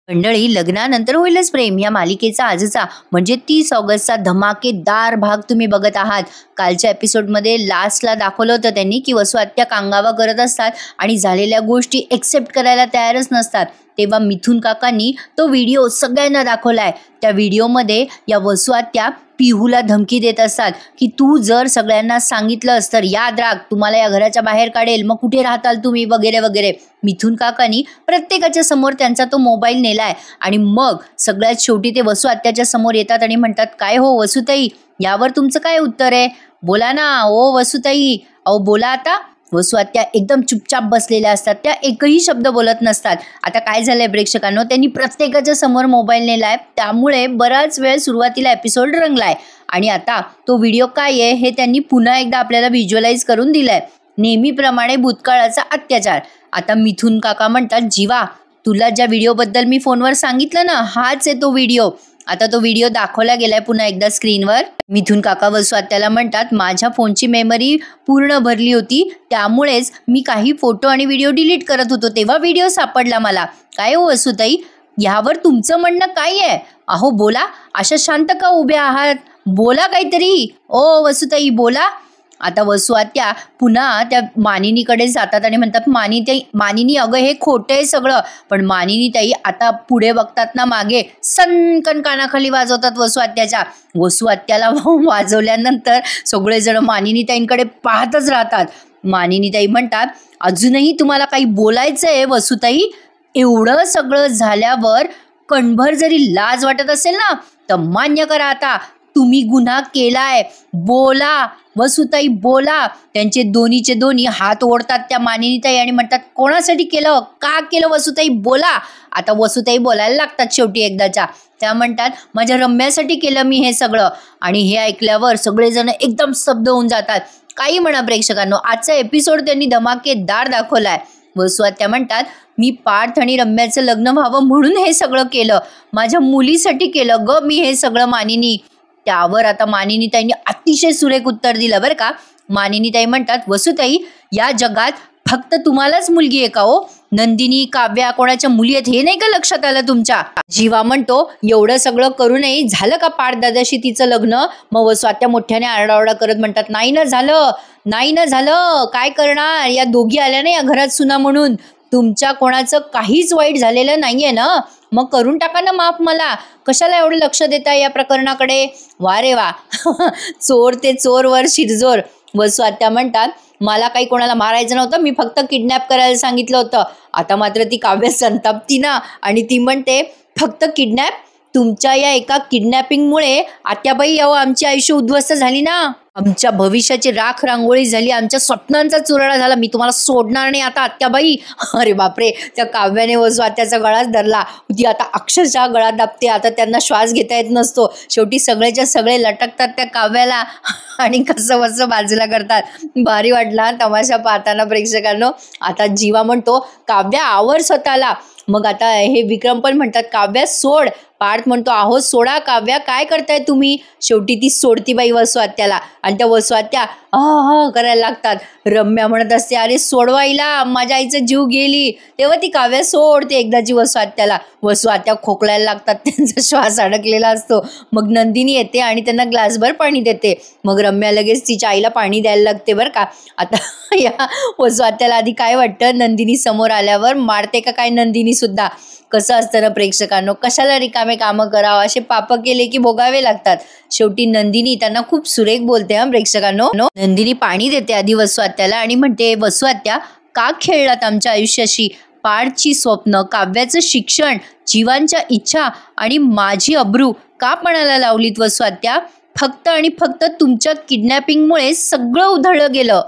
मंडळी, लग्नानंतर होईलच प्रेम या मालिकेचा आजचा म्हणजे 30 ऑगस्टचा धमाकेदार भाग तुम्ही बघत आहात। कालच्या एपिसोडमध्ये लास्टला दाखवलं होतं त्यांनी की वसू आत्या कांगावा करत असतात आणि झालेल्या गोष्टी एक्सेप्ट करायला तयारच नसतात। तेव्हा मिथुन काकांनी तो व्हिडिओ सगळ्यांना दाखवलाय। त्या व्हिडिओमध्ये या वसू आत्या पिहूला धमकी देत असतात की तू जर सगळ्यांना सांगितलंस तर याद राख, तुम्हाला या घराच्या बाहेर काढेल, मग कुठे राहताल तुम्ही वगैरे वगैरे। मिथुन काकांनी प्रत्येकाच्या समोर त्यांचा तो मोबाईल नेलाय आणि मग सगळ्यात शेवटी ते वसू आत्याच्या समोर येतात आणि म्हणतात, काय हो वसूताई, यावर तुमचं काय उत्तर आहे? बोला ना ओ वसूताई, अहो बोला आता। वसू आत्या एकदम चुपचाप बसलेल्या असतात, त्या एकही शब्द बोलत नसतात। आता काय झालंय प्रेक्षकांनो, त्यांनी प्रत्येकाच्या समोर मोबाईल नेलाय, त्यामुळे बराच वेळ सुरुवातीला एपिसोड रंगलाय आणि आता तो व्हिडिओ काय आहे हे त्यांनी पुन्हा एकदा आपल्याला व्हिज्युअलाइज करून दिलाय। नेहमीप्रमाणे भूतकाळाचा अत्याचार। आता मिथुन काका म्हणतात, जीवा तुला ज्या व्हिडिओबद्दल मी फोनवर सांगितलं ना, हाच आहे तो व्हिडिओ। आता तो व्हिडिओ दाखवला गेलाय पुन्हा एकदा स्क्रीनवर। मिथुन काका वसू आत्याला म्हणतात, माझ्या फोनची मेमरी पूर्ण भरली होती, त्यामुळेच मी काही फोटो आणि व्हिडिओ डिलीट करत होतो, तेव्हा व्हिडिओ सापडला मला। काय हो वसूताई, यावर तुमचं म्हणणं काय आहे? अहो बोला, अशा शांत का उभ्या आहात? बोला काहीतरी ओ वसूताई, बोला। आता वसू आत्या पुन्हा त्या मानिनीकडे जातात आणि म्हणतात, मानिनी अगं हे खोटं आहे सगळं। पण मानिनी ताई आता पुढे बघतात ना मागे, सनकन कानाखाली वाजवतात वसू आत्याच्या। वसू आत्याला वाजवल्यानंतर सगळेजण मानिनी ताईंकडे पाहतच राहतात। मानिनी ताई म्हणतात, अजूनही तुम्हाला काही बोलायचं आहे वसूताई? एवढं सगळं झाल्यावर कणभर जरी लाज वाटत असेल ना तर मान्य करा, आता तुम्ही गुन्हा केलाय, बोला वसूताई बोला। त्यांचे दोन्हीचे दोन्ही हात ओढतात त्या मानिनीताई आणि म्हणतात, कोणासाठी केलं, का केलं वसूताई, बोला। आता वसूताई बोलायला लागतात शेवटी एकदाच्या। त्या म्हणतात, माझ्या रम्यासाठी केलं मी हे सगळं। आणि हे ऐकल्यावर सगळेजण एकदम स्तब्ध होऊन जातात। काही म्हणा प्रेक्षकांनो, आजचा एपिसोड त्यांनी धमाकेदार दाखवलाय। वसू आत्या म्हणतात, मी पार्थ आणि रम्याचं लग्न व्हावं म्हणून हे सगळं केलं, माझ्या मुलीसाठी केलं ग मी हे सगळं मानिनी। त्यावर आता मानिनीताईंनी अतिशय सुरेख उत्तर दिलं बरं का। मानिनीताई म्हणतात, वसूताई या जगात फक्त तुम्हालाच मुलगी आहे का हो? नंदिनी, काव्या कोणाच्या मुली आहेत हे नाही का लक्षात आलं तुमच्या? जीवा म्हणतो, एवढं सगळं करूनही झालं का पार्थ दादाशी तिचं लग्न? मग वसू आत्या मोठ्याने आरडाओरडा करत म्हणतात, नाही ना झालं, नाही ना झालं, काय करणार, या दोघी आल्या ना या घरात सुना म्हणून, तुमच्या कोणाचं काहीच वाईट झालेलं नाहीये ना, मग करून टाका ना माफ मला, कशाला एवढं लक्ष देता या प्रकरणाकडे? वा रे वा चोर ते चोर वर शिरजोर। वसू आत्या म्हणतात, मला काही कोणाला मारायचं नव्हतं, मी फक्त किडनॅप करायला सांगितलं होतं। आता मात्र ती काव्य संतापती ना आणि ती म्हणते, फक्त किडनॅप? तुमच्या या एका किडनॅपिंगमुळे आत्याबाई अहो आमची आयुष्य उद्ध्वस्त झाली ना, आमच्या भविष्याची राख रांगोळी झाली, आमच्या स्वप्नांचा चुराडा झाला, मी तुम्हाला सोडणार नाही आता आत्याबाई। अरे बापरे, त्या काव्याने वसू आत्याचा गळाच धरला, ती आता अक्षरशः गळा दाबते, आता त्यांना श्वास घेता येत नसतो। शेवटी सगळेच्या सगळे लटकतात त्या काव्याला आणि कसं बसं बाजूला करतात। भारी वाटला तमाशा पाहताना प्रेक्षकांनो। आता जीवा म्हणतो, काव्या आवर स्वतःला। मग आता हे विक्रम पण म्हणतात, काव्या सोड। पार्थ म्हणतो, अहो सोडा काव्या, काय करताय तुम्ही? शेवटी ती सोडती बाई वसू आत्याला आणि त्या वसू आत्या हा करायला लागतात। रम्या म्हणत असते, अरे सोडवायला, माझ्या आईचं जीव गेली। तेव्हा ती काव्या सोडते एकदाची वसू आत्याला। वसू आत्या खोकलायला लागतात, त्यांचा श्वास अडकलेला असतो। मग नंदिनी येते आणि त्यांना ग्लासभर पाणी देते। मग रम्या लगेच तिच्या आईला पाणी द्यायला लागते बरं का। आता या वसू आत्याला आधी काय वाटतं, नंदिनी समोर आल्यावर मारते का काय नंदिनी सुद्धा? कसं असतं ना प्रेक्षकांनो, कशाला रिकामे कामं करावं, असे पाप केले की भोगावे लागतात। शेवटी नंदिनी त्यांना खूप सुरेख बोलते हा प्रेक्षकांनो। नंदिनी पाणी देते आधी वसू आत्याला आणि म्हणते, वसू आत्या का खेळलात आमच्या आयुष्याशी? पार्थची स्वप्न, काव्याचं शिक्षण, जीवांच्या इच्छा आणि माझी अब्रू का पणाला लावलीत वसू आत्या? फक्त आणि फक्त तुमच्या किडनॅपिंगमुळे सगळं उधळलं गेलं।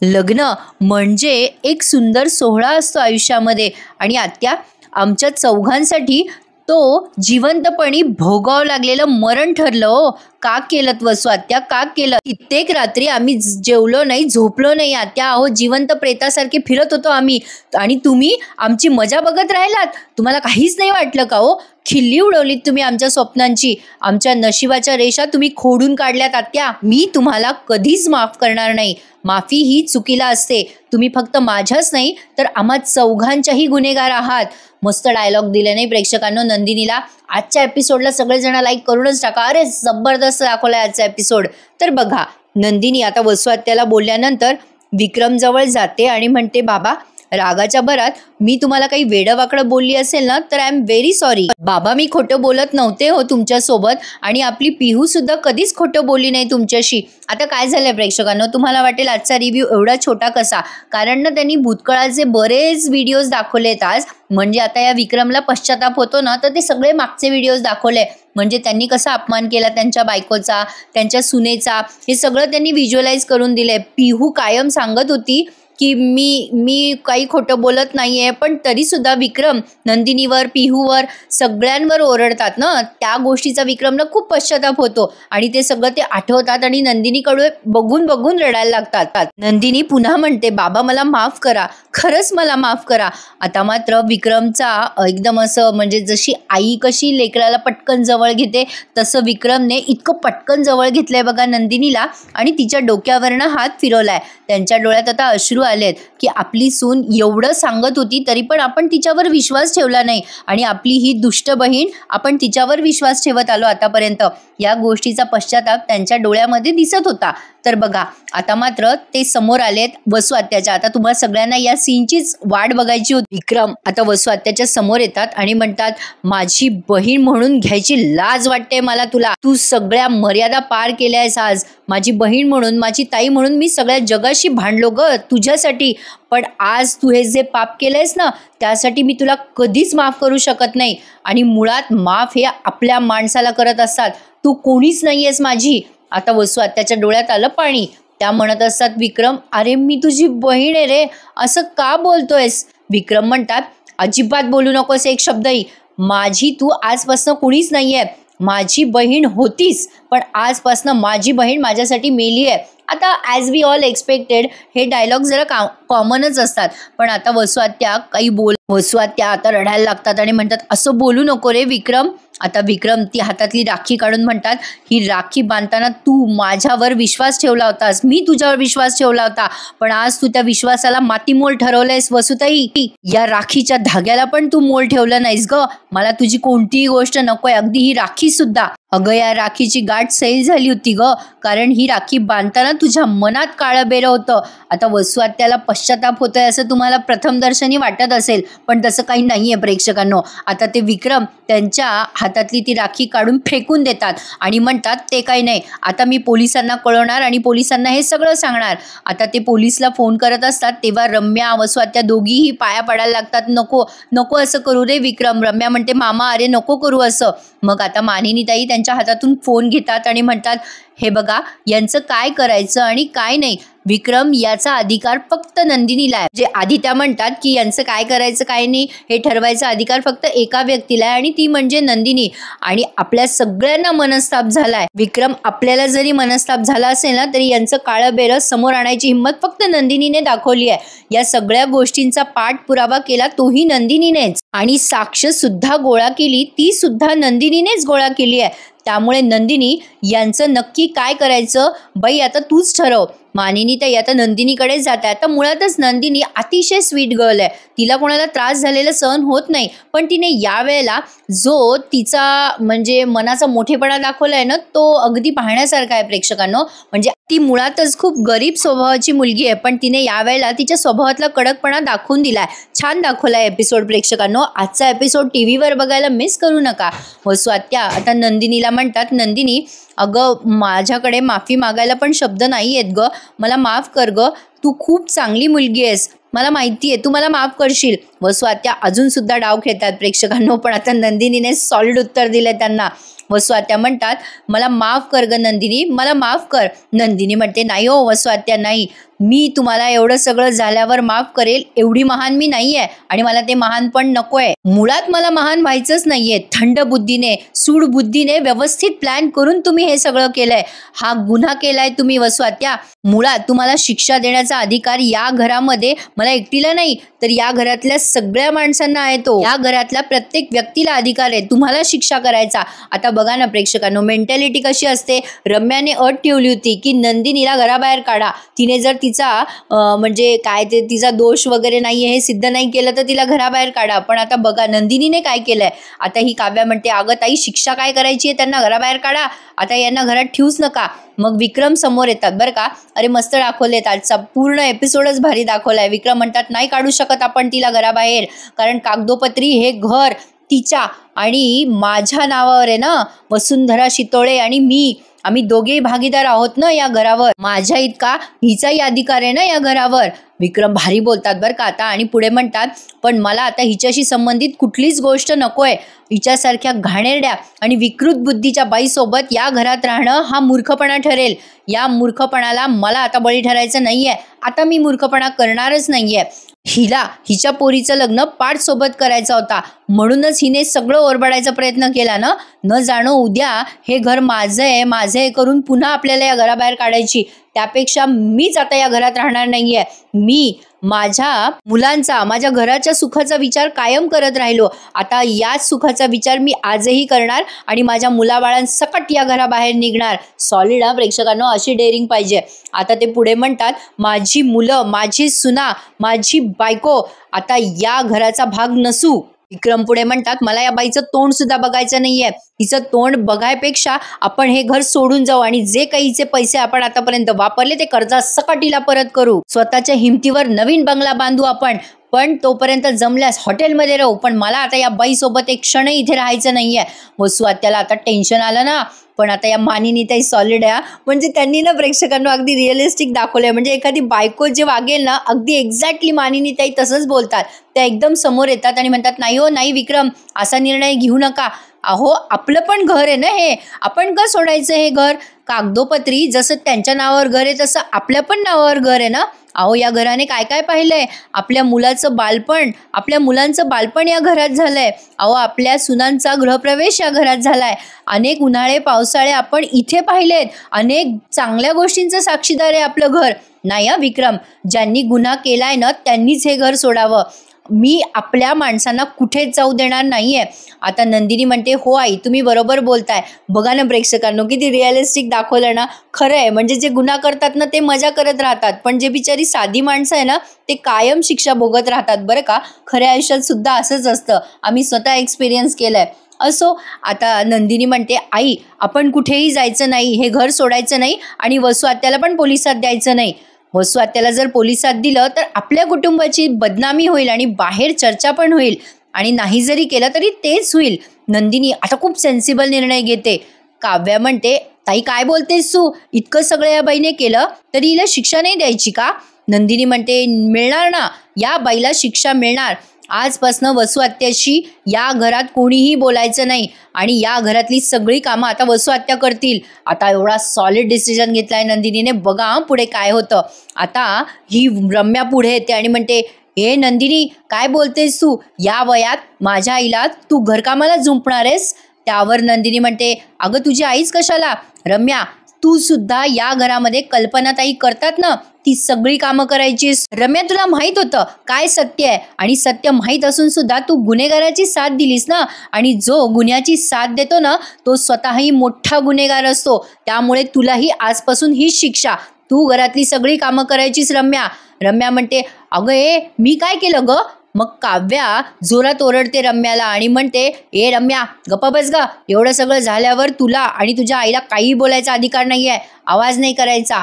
लग्न म्हणजे एक सुंदर सोहळा असतो आयुष्यामध्ये आणि आत्या आमच्या चौघांसाठी तो जिवंतपणी भोगावं लागलेलं मरण ठरलं हो। का केलं वसुआत्या, का केलं? कित्येक रात्री आम्ही जेवलो नाही, झोपलो नाही आत्या, अहो जिवंत प्रेतासारखे फिरत होतो आम्ही, आणि तुम्ही आमची मजा बघत राहिलात. तुम्हाला काहीच नाही वाटलं का हो? खिल्ली उडवलीत तुम्ही आमच्या स्वप्नांची, आमच्या नशिबाच्या रेषा तुम्ही खोडून काढल्यात आत्या. मी तुम्हाला कधीच माफ करणार नाही. माफी ही चुकीला असते. तुम्ही फक्त माझ्याच नाही तर आम्हा चौघांच्याही गुन्हेगार आहात. मस्त डायलॉग दिले नाही प्रेक्षकांनो नंदिनीला. आजच्या एपिसोडला सगळेजण लाईक करूनच टाका. अरे जबरदस्त दाखवलाय आजचा एपिसोड. तर बघा, नंदिनी आता वसुआत्याला बोलल्यानंतर विक्रम जवळ जाते आणि म्हणते, बाबा रागाच्या भरात मी तुम्हाला काही वेडवाकडं बोलली असेल ना तर आय एम व्हेरी सॉरी. बाबा मी खोटं बोलत नव्हते हो तुमच्यासोबत, आणि आपली पिहू सुद्धा कधीच खोटं बोलली नाही तुमच्याशी. आता काय झालंय प्रेक्षकांनो, तुम्हाला वाटेल आजचा रिव्ह्यू एवढा छोटा कसा, कारण ना त्यांनी भूतकाळाचे बरेच व्हिडिओज दाखवलेत आज. म्हणजे आता या विक्रमला पश्चाताप होतो ना, तर ते सगळे मागचे व्हिडिओज दाखवले. म्हणजे त्यांनी कसा अपमान केला त्यांच्या बायकोचा, त्यांच्या सुनेचा, हे सगळं त्यांनी व्हिज्युअलाइज करून दिले. पिहू कायम सांगत होती की मी काही खोटं बोलत नाहीये, पण तरी सुद्धा विक्रम नंदिनीवर, पिहूवर, सगळ्यांवर ओरडतात ना. त्या गोष्टीचा विक्रमला खूप पश्चाताप होतो आणि ते सगळं ते आठवतात आणि नंदिनीकडे बघून बघून रडायला लागतात. नंदिनी पुन्हा म्हणते, बाबा मला माफ करा, खरंच मला माफ करा. आता मात्र विक्रमचा एकदम असं, म्हणजे जशी आई कशी लेकराला पटकन जवळ घेते तसं विक्रमने इतकं पटकन जवळ घेतलंय बघा नंदिनीला, आणि तिच्या डोक्यावरनं हात फिरवलाय. त्यांच्या डोळ्यात आता अश्रू आलेत की आपली सून एवढं सांगत होती तरी पण आपण तिच्यावर विश्वास ठेवला नाही, आणि आपली ही दुष्ट बहीण, आपण तिच्यावर विश्वास ठेवत आलो आतापर्यंत. या गोष्टीचा पश्चाताप त्यांच्या डोळ्यामध्ये दिसत होता. तर बघा, आता मात्र ते समोर आलेत वसुआत्याच्या. आता तुम्हाला सगळ्यांना या सीनचीच वाट बघायची होती. विक्रम आता वसुआत्याच्या समोर येतात आणि म्हणतात, माझी बहीण म्हणून घ्यायची लाज वाटते मला तुला. तू सगळ्या मर्यादा पार केल्यास आज. माझी बहीण म्हणून, माझी ताई म्हणून मी सगळ्या जगाशी भांडलो ग तुझ्यासाठी, पण आज तू हे जे पाप केलंयस ना त्यासाठी मी तुला कधीच माफ करू शकत नाही. आणि मुळात माफ हे आपल्या माणसाला करत असतात. तू कोणीच नाहीयेस माझी. आता वसुआत्याच्या डोळ्यात आलं पाणी. त्या म्हणत असतात, विक्रम अरे मी तुझी बहीण आहे रे, असं का बोलतोयस? विक्रम म्हणतात, अजिबात बोलू नकोस एक शब्दही. माझी तू आजपासून कुणीच नाहीये. माझी बहीण होतीस, पण आजपासून माझी बहीण माझ्यासाठी मेली आहे. आता ॲज वी ऑल एक्सपेक्टेड हे डायलॉग जरा कॉमनच असतात, पण आता वसुआत्या आता रडायला लागतात आणि म्हणतात, असं बोलू नको रे विक्रम. आता विक्रम ती हातातली राखी काढून म्हणतात, ही राखी बांधताना तू माझ्यावर विश्वास ठेवला होतास, मी तुझ्यावर विश्वास ठेवला होता, पण आज तू त्या विश्वासाला मातीमोल ठरवलंयस वसुताई. या राखीच्या धाग्याला पण तू मोल ठेवलं नाहीस ग. मला तुझी कोणतीही गोष्ट नकोय, अगदी ही राखी सुद्धा. अगं या राखीची गाठ सैल झाली होती ग, कारण ही राखी बांधताना तुझ्या मनात काळं बेरं होतं. आता वसुआत्याला पश्चाताप होतोय असं तुम्हाला प्रथम दर्शनी वाटत असेल, पण तसं काही नाहीये प्रेक्षकांनो. आता ते विक्रम त्यांच्या हातातली ती राखी काढून फेकून देतात आणि म्हणतात, ते काही नाही, आता मी पोलिसांना कळवणार आणि पोलिसांना हे सगळं सांगणार. आता ते पोलिसला फोन करत असतात तेव्हा रम्या, वसुआत्या दोघीही पाया पडायला लागतात. नको नको असं करू रे विक्रम. रम्या म्हणते, मामा अरे नको करू असं. मग आता मानिनीताई त्यांच्या हातातून फोन घेतात आणि म्हणतात, हे बघा यांचं काय करायचं आणि काय नाही. विक्रम याचा अधिकार फक्त नंदिनीला आहे. जे आधी त्या म्हणतात की यांचं काय करायचं काय नाही हे ठरवायचा अधिकार फक्त एका व्यक्तीला आहे, आणि ती म्हणजे नंदिनी. आणि आपल्या सगळ्यांना मनस्ताप झालाय. विक्रम आपल्याला जरी मनस्ताप झाला असेल ना तरी यांचं काळं बेरं समोर आणायची हिंमत फक्त नंदिनीने दाखवली आहे. या सगळ्या गोष्टींचा पाठपुरावा केला तोही नंदिनीनेच, आणि साक्ष सुद्धा गोळा केली ती सुद्धा नंदिनीनेच गोळा केली आहे. त्यामुळे नंदिनी यांचं नक्की काय करायचं बाई आता तूच ठरव. मानिनी ताई आता नंदिनीकडे जात आहे. आता मुळातच नंदिनी अतिशय स्वीट गर्ल आहे, तिला कोणाला त्रास झालेला सहन होत नाही, पण तिने यावेळेला जो तिचा म्हणजे मनाचा मोठेपणा दाखवलाय ना तो अगदी पाहण्यासारखा आहे प्रेक्षकांनो. म्हणजे ती मुळातच खूप गरीब स्वभावाची मुलगी आहे, पण तिने यावेळेला तिच्या स्वभावातला कडकपणा दाखवून दिलाय. छान दाखवलाय एपिसोड प्रेक्षकांनो. आजचा एपिसोड टीव्हीवर बघायला मिस करू नका. वसुआत्या आता नंदिनीला म्हणतात, नंदिनी अगं माझ्याकडे माफी मागायला पण शब्द नाही आहेत ग, मला माफ कर ग. तू खूप चांगली मुलगी आहेस, मला माहिती आहे तू मला माफ करशील. वसुआत्या अजून सुद्धा डाव खेळतात प्रेक्षकांनो, पण आता नंदिनीने सॉलिड उत्तर दिले त्यांना. वसुआत्या म्हणतात, मला माफ कर ग नंदिनी, मला माफ कर. नंदिनी म्हणते, नाही हो वसुआत्या नाही, मी तुम्हाला एवढं सगळं झाल्यावर माफ करेल एवढी महान मी नाहीये आणि मला ते महान पण नकोय. मुळात मला महान व्हायचंच नाहीये. थंड बुद्धीने सूड बुद्धीने व्यवस्थित प्लॅन करून तुम्ही हे सगळं केलंय. हा गुन्हा केलाय तुम्ही वसुआत्या. मुळात तुम्हाला शिक्षा देण्याचा अधिकार या घरामध्ये मला एकटीला नाही तर या घरातल्या सगळ्या माणसांना आहे. तो या घरातल्या प्रत्येक व्यक्तीला अधिकार आहे तुम्हाला शिक्षा करायचा. आता बघा ना प्रेक्षकांनो, मेंटॅलिटी कशी असते. रम्याने अट ठेवली होती की नंदिनीला घराबाहेर काढा. तिने जर तिचा म्हणजे काय ते तिचा दोष वगैरे नाहीये हे सिद्ध नाही केलं तर तिला घराबाहेर काढा. पण आता बघा नंदिनीने काय केलंय. आता ही काव्या म्हणते अगं ताई शिक्षा काय करायची आहे, त्यांना घराबाहेर काढा, आता यांना घरात ठेवूच नका. मग विक्रम समोर येतात बरं का. अरे मस्त दाखवलेत, आजचा पूर्ण एपिसोडच भारी दाखवलाय. विक्रम म्हणतात नाही काढू शकत आपण तिला घराबाहेर, कारण कागदोपत्री हे घर तिच्या आणि माझ्या नावावर आहे ना. वसुंधरा शितोळे आणि आम्ही दोघेही भागीदार आहोत ना या घरावर. माझ्या इतका हिचाही अधिकार आहे ना या घरावर. विक्रम भारी बोलतात बरं का आता. आणि पुढे म्हणतात पण मला आता हिच्याशी संबंधित कुठलीच गोष्ट नकोय. हिच्यासारख्या घाणेरड्या आणि विकृत बुद्धीच्या बाईसोबत या घरात राहणं हा मूर्खपणा ठरेल. या मूर्खपणाला मला आता बळी ठरायचं नाहीये. आता मी मूर्खपणा करणारच नाहीये. हिच्या पोरीचं लग्न पाठ सोबत करायचा होता म्हणूनच हिने सगळं ओरबडायचा प्रयत्न केला ना. न जाणो उद्या हे घर माझं आहे करून पुन्हा आपल्याला या घराबाहेर काढायची. त्यापेक्षा मीच आता या घरात राहणार नाहीये. मी माझ्या मुलांचा माझ्या घराच्या सुखाचा विचार कायम करत राहिलो. आता याच सुखाचा विचार मी आजही करणार आणि माझ्या मुलाबाळांसकट या घराबाहेर निघणार. सॉलिड हा प्रेक्षकांनो, अशी डेअरिंग पाहिजे. आता ते पुढे म्हणतात माझी मुलं, माझी सुना, माझी बायको आता या घराचा भाग नसू. विक्रम पुढे म्हणतात मला या बाईचं तोंड सुद्धा बघायचं नाहीये. हिचं तोंड बघायपेक्षा आपण हे घर सोडून जाऊ आणि जे काही हिचे पैसे आपण आतापर्यंत वापरले ते कर्जासकट हिला परत करू. स्वतःच्या हिमतीवर नवीन बंगला बांधू आपण. पण तोपर्यंत जमल्यास हॉटेलमध्ये राहू. पण मला आता या बाईसोबत एक क्षणही इथे राहायचं नाहीये. वसुआत्याला आता टेन्शन आलं ना. पण आता या मानिनी ताई सॉलिड आहे. म्हणजे त्यांनी ना प्रेक्षकांना अगदी रिअलिस्टिक दाखवलंय. म्हणजे एखादी बायको जे वागेल ना अगदी एक्झॅक्टली मानिनी ताई तसंच बोलतात. त्या एकदम समोर येतात आणि म्हणतात नाही हो नाही विक्रम, असा निर्णय घेऊ नका. अहो आपलं पण घर आहे ना हे, आपण का सोडायचं हे घर. कागदोपत्री जसं त्यांच्या नावावर घर आहे तसं आपल्या पण नावावर घर आहे ना. अहो या घराने काय काय पाहिलंय. आपल्या मुलाचं बालपण, आपल्या मुलांचं बालपण या घरात झालंय. अहो आपल्या सुनांचा गृहप्रवेश या घरात झालाय. अनेक उन्हाळे पावसाळे आपण इथे पाहिलेत. अनेक चांगल्या गोष्टींचं साक्षीदार आहे आपलं घर. नाही विक्रम, ज्यांनी गुन्हा केलाय ना त्यांनीच हे घर सोडावं. मी आपल्या माणसांना कुठेच जाऊ देणार नाहीये. आता नंदिनी म्हणते हो आई तुम्ही बरोबर बोलताय. बघा ना प्रेक्षकांनो किती रिअलिस्टिक दाखवलं ना. खरं आहे, म्हणजे जे गुन्हा करतात ना ते मजा करत राहतात, पण जे बिचारी साधी माणसं आहे ना ते कायम शिक्षा भोगत राहतात बरं का. खऱ्या आयुष्यात सुद्धा असंच असतं. आम्ही स्वतः एक्सपिरियन्स केलंय. असो आता नंदिनी म्हणते आई आपण कुठेही जायचं नाही, हे घर सोडायचं नाही आणि वसुआत्याला पण पोलिसात द्यायचं नाही. वसुआत्याला जर पोलिसात दिलं तर आपल्या कुटुंबाची बदनामी होईल आणि बाहेर चर्चा पण होईल आणि नाही जरी केलं तरी तेच होईल. नंदिनी आता खूप सेन्सिबल निर्णय घेते. काव्या म्हणते ताई काय बोलतेस तू, इतकं सगळं या बाईने केलं तरी हिला शिक्षा नाही द्यायची का. नंदिनी म्हणते मिळणार ना, या बाईला शिक्षा मिळणार. आजपासनं वसुआत्याशी या घरात कोणीही बोलायचं नाही आणि या घरातली सगळी कामं आता वसुआत्या करतील. आता एवढा सॉलिड डिसिजन घेतलाय नंदिनीने. बघा पुढे काय होतं. आता ही रम्या पुढे येते आणि म्हणते ए नंदिनी काय बोलतेस तू, या वयात माझ्या आईला तू घरकामाला झुंपणार आहेस. त्यावर नंदिनी म्हणते अगं तुझी आईच कशाला. रम्या तू सुद्धा या घरामध्ये कल्पनाताई करतात ना ती सगळी कामं करायचीस. रम्या तुला माहित होतं काय सत्य आहे आणि सत्य माहीत असून सुद्धा तू गुन्हेगाराची साथ दिलीस ना. आणि जो गुन्ह्याची साथ देतो ना तो स्वतःही मोठा गुन्हेगार असतो. त्यामुळे तुलाही आजपासून हीच शिक्षा. तू घरातली सगळी कामं करायचीस रम्या. रम्या म्हणते अगं मी काय केलं ग. मग काव्या जोरात ओरडते रम्याला आणि म्हणते ए रम्या गप्पा बस ग. एवढं सगळं झाल्यावर तुला आणि तुझ्या आईला काही बोलायचा अधिकार नाही आहे. आवाज नाही करायचा.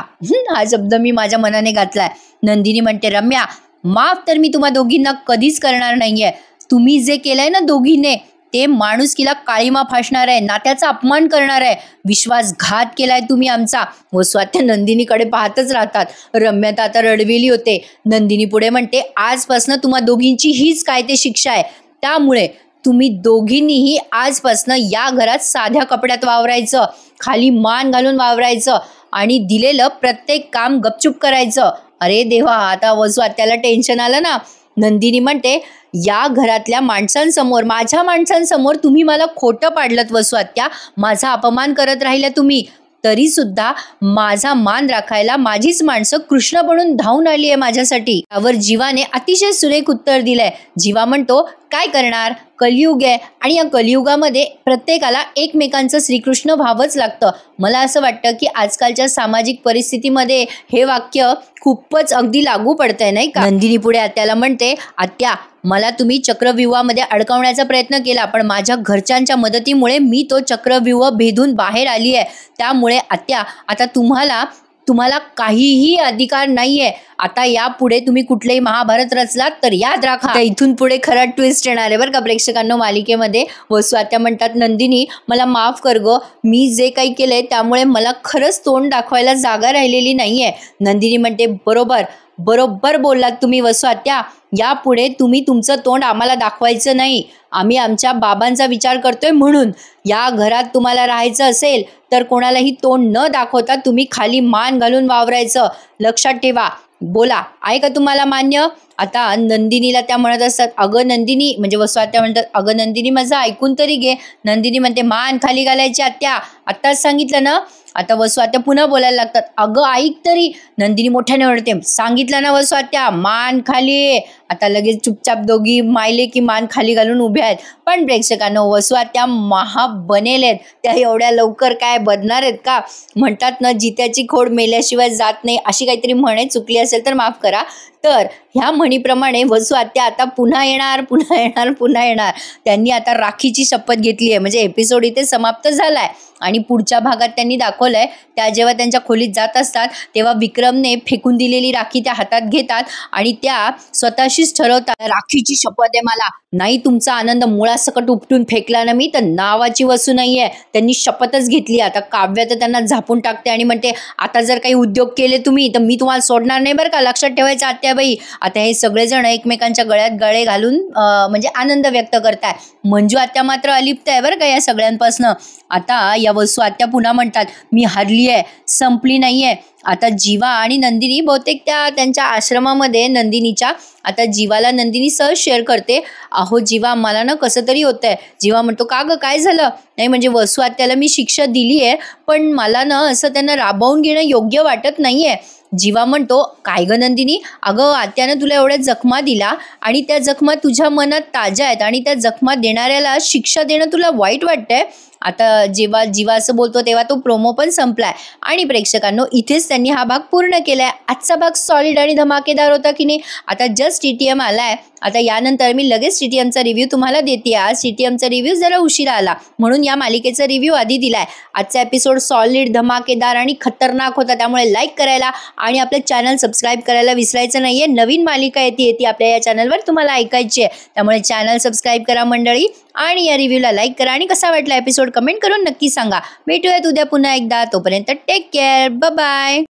हा शब्द मी माझ्या मनाने घातलाय. नंदिनी म्हणते रम्या माफ तर मी तुम्हा दोघींना कधीच करणार नाहीये. तुम्ही जे केलंय ना दोघींने ते माणुसकीला काळीमा फासणार आहे, नात्याचा अपमान करणार आहे. विश्वासघात केलाय तुम्ही आमचा. वसुआत्या नंदिनीकडे पाहतच राहतात. रम्या तर आता रडवेली होते. नंदिनी पुढे म्हणते आजपासनं तुम्हा दोघींची हीच काय ते शिक्षा आहे. त्यामुळे तुम्ही दोघींनीही आजपासनं या घरात साध्या कपड्यात वावरायचं, खाली मान घालून वावरायचं आणि दिलेलं प्रत्येक काम गपचूप करायचं. अरे देवा, आता वसू आत्याला टेन्शन आलं ना. नंदिनी म्हणते, या घरातल्या माणसांसमोर, माझ्या माणसांसमोर तुम्ही मला खोटं पाडलत वसू आत्या, माझा अपमान करत राहिल्या तुम्ही. तरी सुद्धा माझा मान राखायला माझीच माणसं कृष्ण बनून धावून आली आहे माझ्यासाठी. त्यावर जीवाने अतिशय सुरेख उत्तर दिलंय. जीवा म्हणतो, काय करणार, कलियुग आहे आणि या कलियुगामध्ये प्रत्येकाला एकमेकांचं श्रीकृष्ण व्हावंच लागतं. मला असं वाटतं की आजकालच्या सामाजिक परिस्थितीमध्ये हे वाक्य खूपच अगदी लागू पडतंय, नाही का. नंदिनी पुढे आत्याला म्हणते, आत्या, मला तुम्ही चक्रव्यूहामध्ये अडकवण्याचा प्रयत्न केला, पण माझ्या घरच्यांच्या मदतीमुळे मी तो चक्रव्यूह भेदून बाहेर आली आहे. त्यामुळे आत्या, आता तुम्हाला काहीही अधिकार नाहीये. आता यापुढे तुम्ही कुठलेही महाभारत रचलात तर याद राखा. इथून पुढे खरा ट्विस्ट येणार आहे बरं का प्रेक्षकांनो मालिकेमध्ये. वसू आत्या म्हणतात, नंदिनी मला माफ कर ग, मी जे काही केलंय त्यामुळे मला खरंच तोंड दाखवायला जागा राहिलेली नाहीये. नंदिनी म्हणते, बरोबर बोललात तुम्ही वसू आत्या, यापुढे तुम्ही तुमचं तोंड आम्हाला दाखवायचं नाही. आम्ही आमच्या बाबांचा विचार करतोय म्हणून. या घरात तुम्हाला राहायचं असेल तर कोणालाही तोंड न दाखवता तुम्ही खाली मान घालून वावरायचं. लक्षात ठेवा. बोला, आहे का तुम्हाला मान्य? आता नंदिनीला त्या म्हणत असतात, अगं नंदिनी, म्हणजे वसू आत्या म्हणतात, अगं नंदिनी माझं ऐकून तरी घे. नंदिनी म्हणते, मान खाली घालायची आत्या, आत्ताच सांगितलं ना. आता वसू आत्या पुन्हा बोलायला लागतात, अगं ऐक तरी. नंदिनी मोठ्याने म्हणते, सांगितलं ना वसू आत्या, मान खाली. आता लगेच चुपचाप दोघी मायले की मान खाली घालून उभ्या आहेत. पण प्रेक्षकांनो, वसू आत्या महा बनेल आहेत, त्या एवढ्या लवकर काय बदणार आहेत का. म्हणतात ना, जित्याची खोड मेल्याशिवाय जात नाही, अशी काहीतरी म्हणे, चुकली असेल तर माफ करा. तर ह्या म्हणीप्रमाणे वसू आत्या आता पुन्हा येणार. त्यांनी आता राखीची शपथ घेतली आहे. म्हणजे एपिसोड इथे समाप्त झालाय आणि पुढच्या भागात त्यांनी दाखवलंय, त्या जेव्हा त्यांच्या खोलीत जात असतात तेव्हा विक्रमने फेकून दिलेली राखी त्या हातात घेतात आणि त्या स्वतःशीच ठरवतात, राखीची शपथ आहे मला, नाही तुमचा आनंद मुळासकट उपटून फेकला ना मी तर नावाची वसू नाहीये. त्यांनी शपथच घेतली. आता काव्य तर त्यांना झापून टाकते आणि म्हणते, आता जर काही उद्योग केले तुम्ही तर मी तुम्हाला सोडणार नाही बरं का, लक्षात ठेवायचं आत्याबाई. आता हे सगळेजण एकमेकांच्या गळ्यात गळे घालून म्हणजे आनंद व्यक्त करताय. मंजू आत्या मात्र अलिप्त आहे बरं का या सगळ्यांपासनं. आता या वसू आत्या पुन्हा म्हणतात, मी हारली आहे, संपली नाहीये. आता जीवा आणि नंदिनी बहुतेक त्यांच्या आश्रमामध्ये नंदिनीच्या, आता जीवाला नंदिनी सहज शेअर करते, अहो जीवा मला ना कसं तरी होतंय. जीवा म्हणतो, का ग काय झालं. नाही म्हणजे वसू आत्याला मी शिक्षा दिली आहे, पण मला ना असं त्यांना राबवून घेणं योग्य वाटत नाहीये. जीवा म्हणतो, काय ग नंदिनी, अगं आत्यानं तुला एवढ्या जखमा दिला आणि त्या जखमा तुझ्या मनात ताज्या आहेत आणि त्या जखमा देणाऱ्याला शिक्षा देणं तुला वाईट वाटतंय. आता जेव्हा जीवा असं बोलतो तेव्हा तो प्रोमो पण संपलाय आणि प्रेक्षकांनो इथेच त्यांनी हा भाग पूर्ण केलाय. आजचा भाग सॉलिड आणि धमाकेदार होता की नाही. आता जस्ट TTM आलाय. आता यानंतर मी लगेच TTMचा रिव्ह्यू तुम्हाला देते. आज TTMचा रिव्ह्यू जरा उशिरा आला म्हणून या मालिकेचा रिव्ह्यू आधी दिलाय. आजचा एपिसोड सॉलिड, धमाकेदार आणि खतरनाक होता, त्यामुळे लाईक करायला आणि आपलं चॅनल सबस्क्राईब करायला विसरायचं नाहीये. नवीन मालिका येते आपल्या या चॅनलवर, तुम्हाला ऐकायची आहे, त्यामुळे चॅनल सबस्क्राईब करा मंडळी आणि या रिव्ह्यूला लाईक करा आणि कसा वाटला एपिसोड कमेंट करून नक्की सांगा. भेटूयात उद्या पुन्हा एकदा. तोपर्यंत टेक केअर, बाय बाय.